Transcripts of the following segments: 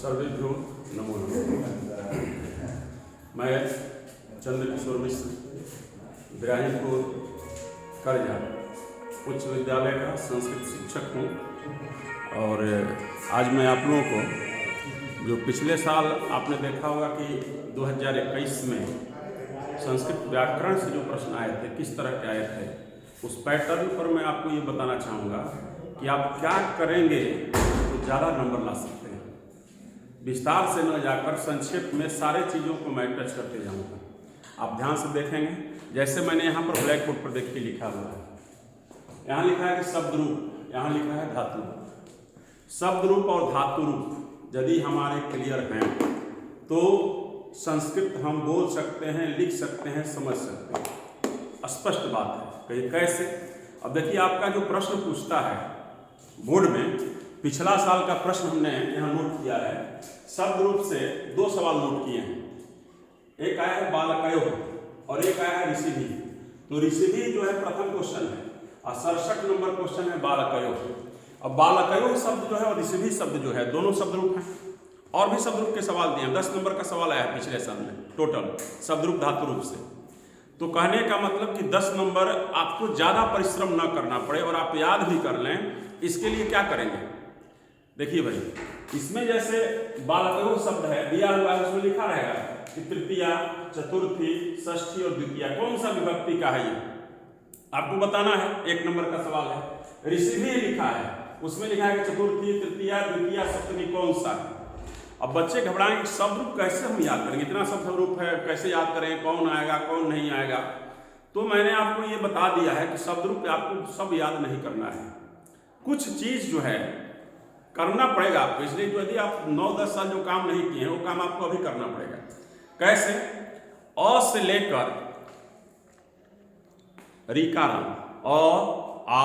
सर्वेभ्यो नमो नमः। मैं चंद्रकिशोर मिश्र इब्राहिमपुर करजा उच्च विद्यालय का संस्कृत शिक्षक हूँ। और आज मैं आप लोगों को जो पिछले साल आपने देखा होगा कि 2021 में संस्कृत व्याकरण से जो प्रश्न आए थे, किस तरह के आए थे, उस पैटर्न पर मैं आपको ये बताना चाहूँगा कि आप क्या करेंगे तो ज़्यादा नंबर ला सकते हैं। विस्तार से न जाकर संक्षेप में सारे चीज़ों को मैं टच करते जाऊँगा। आप ध्यान से देखेंगे, जैसे मैंने यहाँ पर ब्लैक बोर्ड पर देख के लिखा हुआ है। यहाँ लिखा है कि शब्द रूप, यहाँ लिखा है धातु रूप। शब्द रूप और धातु रूप यदि हमारे क्लियर हैं तो संस्कृत हम बोल सकते हैं, लिख सकते हैं, समझ सकते हैं। स्पष्ट बात है। कहीं कैसे? अब देखिए, आपका जो प्रश्न पूछता है बोर्ड में, पिछला साल का प्रश्न हमने यहाँ नोट किया है। शब्द रूप से 2 सवाल नोट किए हैं। एक आया है बालकयोः और एक आया है ऋषिभि। तो ऋषिभि जो है प्रथम क्वेश्चन है और 67 नंबर क्वेश्चन है बालकयोः। अब बालकयोः शब्द जो है और ऋषिभि शब्द जो है, दोनों शब्द रूप हैं। और भी शब्द रूप के सवाल दिए हैं। 10 नंबर का सवाल आया है पिछले साल में टोटल शब्द रूप धातु रूप से। तो कहने का मतलब कि 10 नंबर आपको ज़्यादा परिश्रम न करना पड़े और आप याद भी कर लें। इसके लिए क्या करेंगे? देखिए भाई, इसमें जैसे बालकयोः शब्द है दिया हुआ है, उसमें लिखा रहेगा कि तृतीया, चतुर्थी, षष्ठी और द्वितीया कौन सा विभक्ति का है, ये आपको बताना है। 1 नंबर का सवाल है। ऋषिभि लिखा है, उसमें लिखा है कि चतुर्थी, तृतीया, द्वितीया, सप्तमी कौन सा है। अब बच्चे घबराएंगे, शब्द रूप कैसे हम याद करेंगे, इतना शब्द रूप है, कैसे याद करें, कौन आएगा कौन नहीं आएगा। तो मैंने आपको ये बता दिया है कि शब्द रूप आपको सब याद नहीं करना है। कुछ चीज़ जो है करना पड़ेगा आपको। इसलिए जो यदि आप 9-10 साल जो काम नहीं किए हैं, वो काम आपको अभी करना पड़ेगा। कैसे? अ से लेकर ऋकार, अ, आ,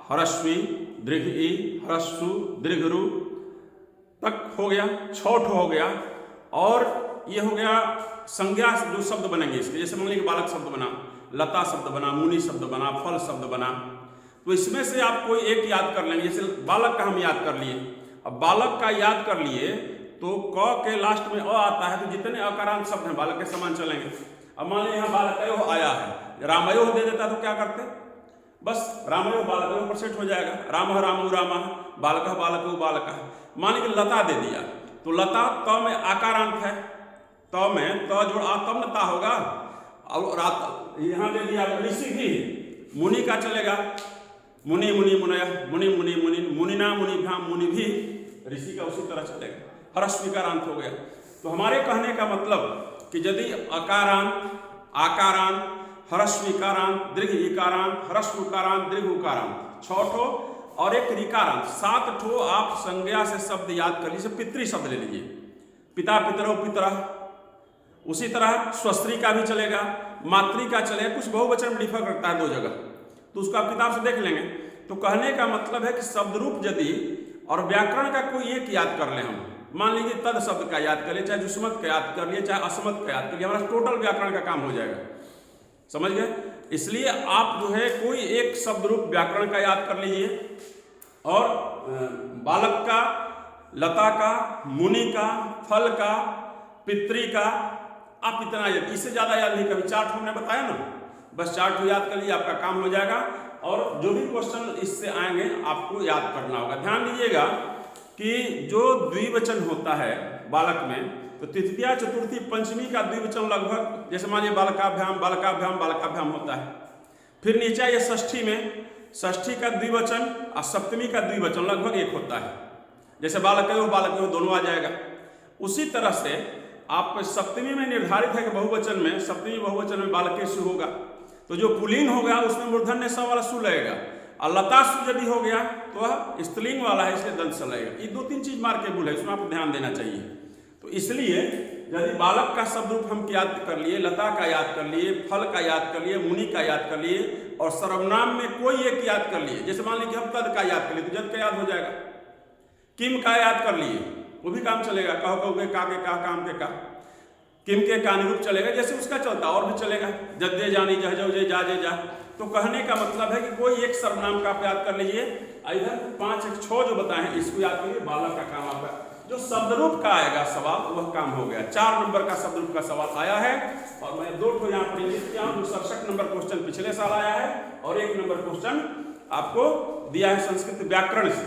ह्रस्वी, दीर्घ ई, ह्रस्व, दीर्घ रू तक हो गया, छठ हो गया। और ये हो गया संज्ञा जो शब्द बनेंगे इसके, जैसे मान लीजिए बालक शब्द बना, लता शब्द बना, मुनि शब्द बना, फल शब्द बना। तो इसमें से आप कोई एक याद कर लेंगे। जैसे बालक का हम याद कर लिए। अब बालक का याद कर लिए तो क के लास्ट में अ आता है, तो जितने अकारांत शब्द हैं बालक के समान चलेंगे। अब मान लीजिए यहाँ बालकयोः आया है, रामयोः दे देता तो क्या करते? बस रामयोः बालकयोः पर सेट हो जाएगा। रामः रामौ रामः, बालकः बालकौ बालकः। मान लीजिए लता दे दिया, तो लता त में आकारांत है, त में त जोड़ आ तब न ता होगा। और यहाँ दे दिया ऋषिभि, मुनि का चलेगा, मुनि मुनि मुनयः, मुनि मुनि मुनि, मुनिना मुनिभ्याम मुनिभि, ऋषि का उसी तरह चलेगा। ह्रस्वीकारांत हो गया। तो हमारे कहने का मतलब कि यदि अकारांत, आकारांत, ह्रस्वीकारांत, दीर्घ इकारांत, ह्रस्वकारांत, दीर्घ उकारांत 6 ठो और एक ऋकारांत 7 ठो आप संज्ञा से शब्द याद कर लीजिए। पितृ शब्द ले लीजिए, पिता, पितरौ, पितरः। उसी तरह स्वस्त्री का भी चलेगा, मातृ का चलेगा। कुछ बहुवचन में डिफर करता है 2 जगह, तो उसको आप किताब से देख लेंगे। तो कहने का मतलब है कि शब्द रूप यदि और व्याकरण का कोई एक याद कर लें हम, मान लीजिए तद शब्द का याद कर लिए, चाहे जुस्मत का याद कर लिए, चाहे असमत का याद कर लिए, हमारा टोटल व्याकरण का काम हो जाएगा। समझ गए? इसलिए आप जो है कोई एक शब्द रूप व्याकरण का याद कर लीजिए और बालक का, लता का, मुनि का, फल का, पितृ का आप इतना याद, इससे ज़्यादा याद नहीं कभी। 4 ठो हमने बताया ना, बस 4 ठो याद कर लीजिए, आपका काम हो जाएगा। और जो भी क्वेश्चन इससे आएंगे आपको याद करना होगा। ध्यान दीजिएगा कि जो द्विवचन होता है बालक में, तो तृतीया, चतुर्थी, पंचमी का द्विवचन लगभग, जैसे मान लीजिए बालकाभ्याम, बालकाभ्याम, बालकाभ्याम होता है। फिर नीचे ये षष्ठी में, षष्ठी का द्विवचन और सप्तमी का द्विवचन लगभग एक होता है। जैसे बालकयोः, बालकयोः दोनों आ जाएगा। उसी तरह से आप सप्तमी में निर्धारित है कि बहुवचन में, सप्तमी बहुवचन में बालकेषु होगा, तो जो पुल्लिंग होगा उसमें मूर्धन्य स वाला सु लगेगा। और लतासु यदि हो गया तो वह स्त्रीलिंग वाला है, इसलिए दंत स लगेगा। ये 2-3 चीज मार्केबल है, इसमें आपको ध्यान देना चाहिए। तो इसलिए यदि बालक का शब्द रूप हम याद कर लिए, लता का याद कर लिए, फल का याद कर लिए, मुनि का याद कर लिए और सर्वनाम में कोई एक याद कर लिए, जैसे मान लीजिए हम तद का याद कर लिए तो जद का याद हो जाएगा। किम का याद कर लिए वो भी काम चलेगा, कहो कहो के का के का, काम के का, किम के का अनुरूप चलेगा, जैसे उसका चलता और भी चलेगा। जद्दे जानी, जह जो जे, जा जे जा। तो कहने का मतलब है कि कोई एक सर्वनाम का आप याद कर लीजिए। इधर 5 एक 6 जो बताए हैं इसको याद करिए, बालक का काम आपका जो शब्द रूप का आएगा सवाल वह काम हो गया। 4 नंबर का शब्द रूप का सवाल आया है और मैं 2 ठो यहाँ पर इंगित किया हूँ। 67 नंबर क्वेश्चन पिछले साल आया है और 1 नंबर क्वेश्चन आपको दिया है संस्कृत व्याकरण से।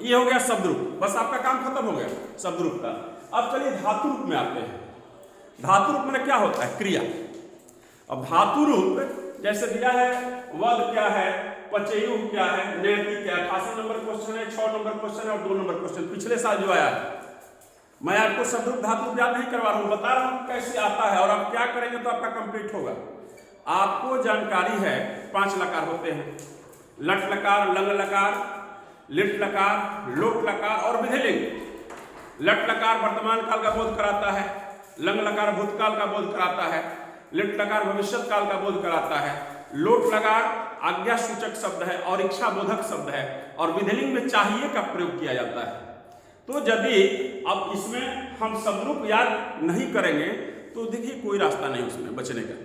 ये हो गया शब्द रूप, बस आपका काम खत्म हो गया शब्द रूप का। अब चलिए धातु रूप में आते हैं। धातु रूप में क्या होता है? क्रिया। अब धातु रूप जैसे दिया है, वद क्या है, पचेयु क्या है, नैति क्या है। 88 नंबर क्वेश्चन है, 6 नंबर क्वेश्चन है और 2 नंबर क्वेश्चन पिछले साल जो आया है। मैं आपको शब्द रूप धातु रूप याद नहीं करवा रहा हूँ, बता रहा हूँ कैसे आता है और आप क्या करेंगे तो आपका कंप्लीट होगा। आपको जानकारी है 5 लकार होते हैं, लट लकार, लंग लकार, लिट लकार, लोट लकार और विधिलिंग। लट लकार वर्तमान काल का बोध कराता है, लंग लकार भूतकाल का बोध कराता है, लिट लकार भविष्यत काल का बोध कराता है, लोट लकार आज्ञा सूचक शब्द है और इच्छा बोधक शब्द है और विधिलिंग में चाहिए का प्रयोग किया जाता है। तो यदि अब इसमें हम शब्द रूप याद नहीं करेंगे तो देखिए कोई रास्ता नहीं उसमें बचने का,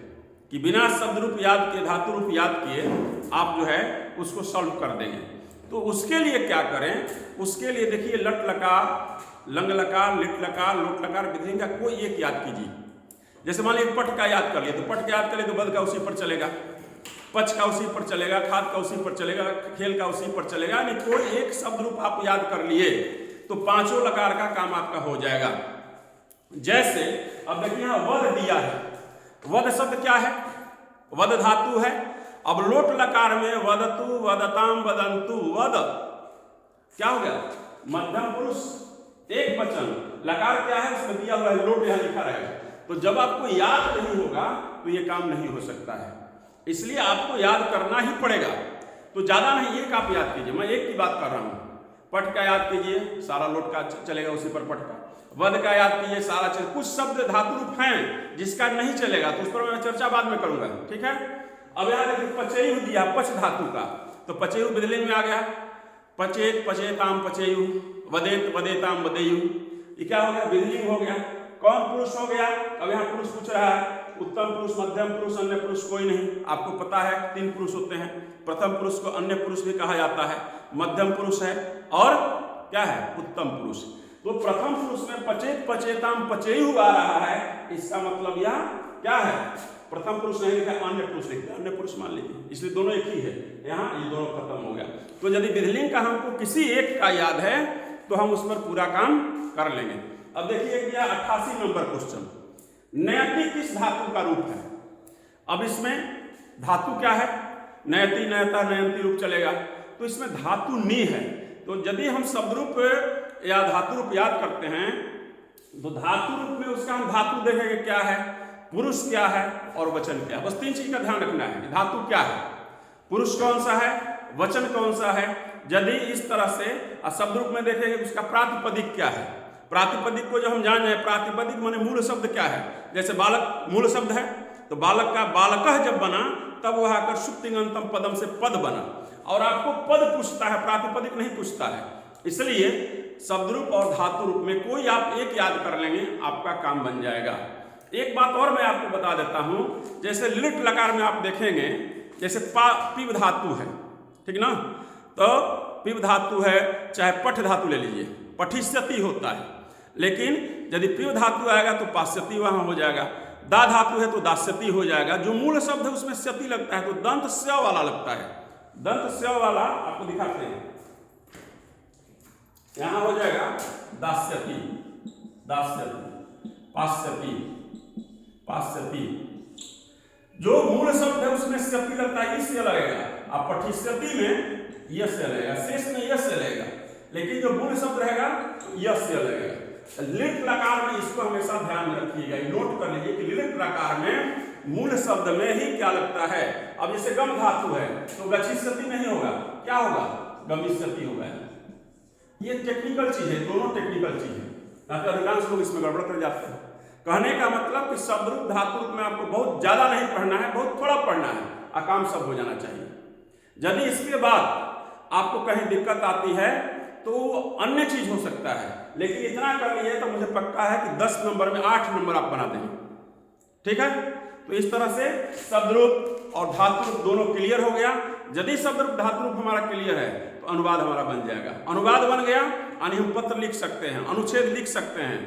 कि बिना शब्द रूप याद किए, धातु रूप याद किए आप जो है उसको सॉल्व कर देंगे। तो उसके लिए क्या करें? उसके लिए देखिए लट लकार, लंग लकार, लिट लकार, लोट लकार, विधिलिंग का कोई एक याद कीजिए। जैसे मान लीजिए पट का याद कर लिए तो पट का याद करें तो बद का उसी पर चलेगा, पच का उसी पर चलेगा, खाद का उसी पर चलेगा, खेल का उसी पर चलेगा। यानी कोई एक शब्द रूप आप याद कर लिए तो 5 लकार का काम आपका हो जाएगा। जैसे अब देखिए यहाँ वद दिया है, वद शब्द क्या है? वद धातु है। अब लोट लकार में वदतु, वदताम, वदंतु, वद क्या हो गया? मध्यम पुरुष एक वचन। लकार क्या है? उसमें दिया हुआ है लोट, यहां लिखा रहेगा। तो जब आपको याद नहीं होगा तो ये काम नहीं हो सकता है, इसलिए आपको याद करना ही पड़ेगा। तो ज्यादा नहीं, एक आप याद कीजिए, मैं एक की बात कर रहा हूं। पट का याद कीजिए, सारा लोट का चलेगा उसी पर पट का। वद का याद कीजिए, सारा चल। कुछ शब्द धातु रूप हैं जिसका नहीं चलेगा तो उस पर मैं चर्चा बाद में करूंगा, ठीक है। अब यहाँ देखिए पचेयु दिया, पच धातु का, तो पचेयु विधिलिंग में आ गया। पचेत, पचेताम, पचेयु, वदेत, वदेताम, वदेयु। ये क्या हो गया? विधिलिंग हो गया। कौन पुरुष हो गया? अब यहाँ पुरुष पूछ रहा है। उत्तम पुरुष, मध्यम पुरुष, अन्य पुरुष कोई नहीं। आपको पता है 3 पुरुष होते हैं। प्रथम पुरुष को अन्य पुरुष भी कहा जाता है, मध्यम पुरुष है और क्या है? उत्तम पुरुष। तो प्रथम पुरुष में पचेत, पचेताम, पचेयु आ रहा है, इसका मतलब यह क्या है? प्रथम पुरुष नहीं लिखा, अन्य पुरुष लिखा, अन्य पुरुष मान लीजिए, इसलिए दोनों एक ही है। यहाँ ये दोनों खत्म हो गया। तो यदि विधिलिंग का हमको किसी एक का याद है तो हम उस पर पूरा काम कर लेंगे। अब देखिए क्या 88 नंबर क्वेश्चन, नयति किस धातु का रूप है? अब इसमें धातु क्या है? नयति, नयता, नयंती रूप चलेगा। तो इसमें धातु नी है। तो यदि हम शब्द रूप या धातु रूप याद करते हैं तो धातु रूप में उसका हम धातु देखेंगे क्या है, पुरुष क्या है और वचन क्या है। बस 3 चीज का ध्यान रखना है। धातु क्या है, पुरुष कौन सा है, वचन कौन सा है। यदि इस तरह से शब्द रूप में देखेंगे तो उसका प्रातिपदिक क्या है। प्रातिपदिक को जो हम जान जाए, प्रातिपदिक माने मूल शब्द क्या है। जैसे बालक मूल शब्द है तो बालक का बालकः जब बना तब वह आकर सुप्तिंगंतम पदम से पद बना, और आपको पद पूछता है, प्रातिपदिक नहीं पूछता है। इसलिए शब्द रूप और धातु रूप में कोई आप एक याद कर लेंगे, आपका काम बन जाएगा। एक बात और मैं आपको बता देता हूं, जैसे लिट लकार में आप देखेंगे, जैसे पिव धातु है, ठीक ना, तो पिव धातु है, चाहे पठ धातु ले लीजिए, पठिष्यति होता है, लेकिन यदि पिव धातु आएगा तो पाश्यति वहां हो जाएगा। दा धातु है तो दास्यति हो जाएगा। जो मूल शब्द है उसमें स्यति लगता है तो दंत स्व वाला लगता है। दंत स्व वाला आपको दिखाते हैं, यहां हो जाएगा दास्यति, दास्यति, पाश्यति, पाश्यति। जो मूल शब्द है उसमें स्यति लगता है, इससे लगेगा। आप पठिष्यति में यश लगेगा, शेष में यश लगेगा, लेकिन जो मूल शब्द रहेगा यश लगेगा। लिट लकार में इसको हमेशा ध्यान में रखिएगा, नोट कर लीजिए कि लिट लकार में मूल शब्द में ही क्या लगता है। अब जैसे गम धातु है तो गच्छिष्यति नहीं होगा, क्या होगा? गमिष्यति होगा। ये टेक्निकल चीज है, दोनों टेक्निकल चीज है, अधिकांश लोग इसमें गड़बड़ कर जाते हैं। कहने का मतलब कि शब्द रूप धातु रूप में आपको बहुत ज्यादा नहीं पढ़ना है, बहुत थोड़ा पढ़ना है, काम सब हो जाना चाहिए। यदि इसके बाद आपको कहीं दिक्कत आती है तो अन्य चीज हो सकता है, लेकिन इतना कर लिए तो मुझे पक्का है कि 10 नंबर में 8 नंबर आप बना देंगे, ठीक है। तो इस तरह से शब्द रूप और धातु रूप दोनों क्लियर हो गया। यदि शब्द रूप धातु रूप हमारा क्लियर है तो अनुवाद हमारा बन जाएगा। अनुवाद बन गया यानी हम पत्र लिख सकते हैं, अनुच्छेद लिख सकते हैं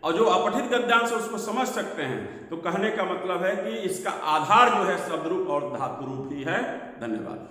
और जो अपठित गद्यांश है उसको समझ सकते हैं। तो कहने का मतलब है कि इसका आधार जो है शब्द रूप और धातु रूप ही है। धन्यवाद।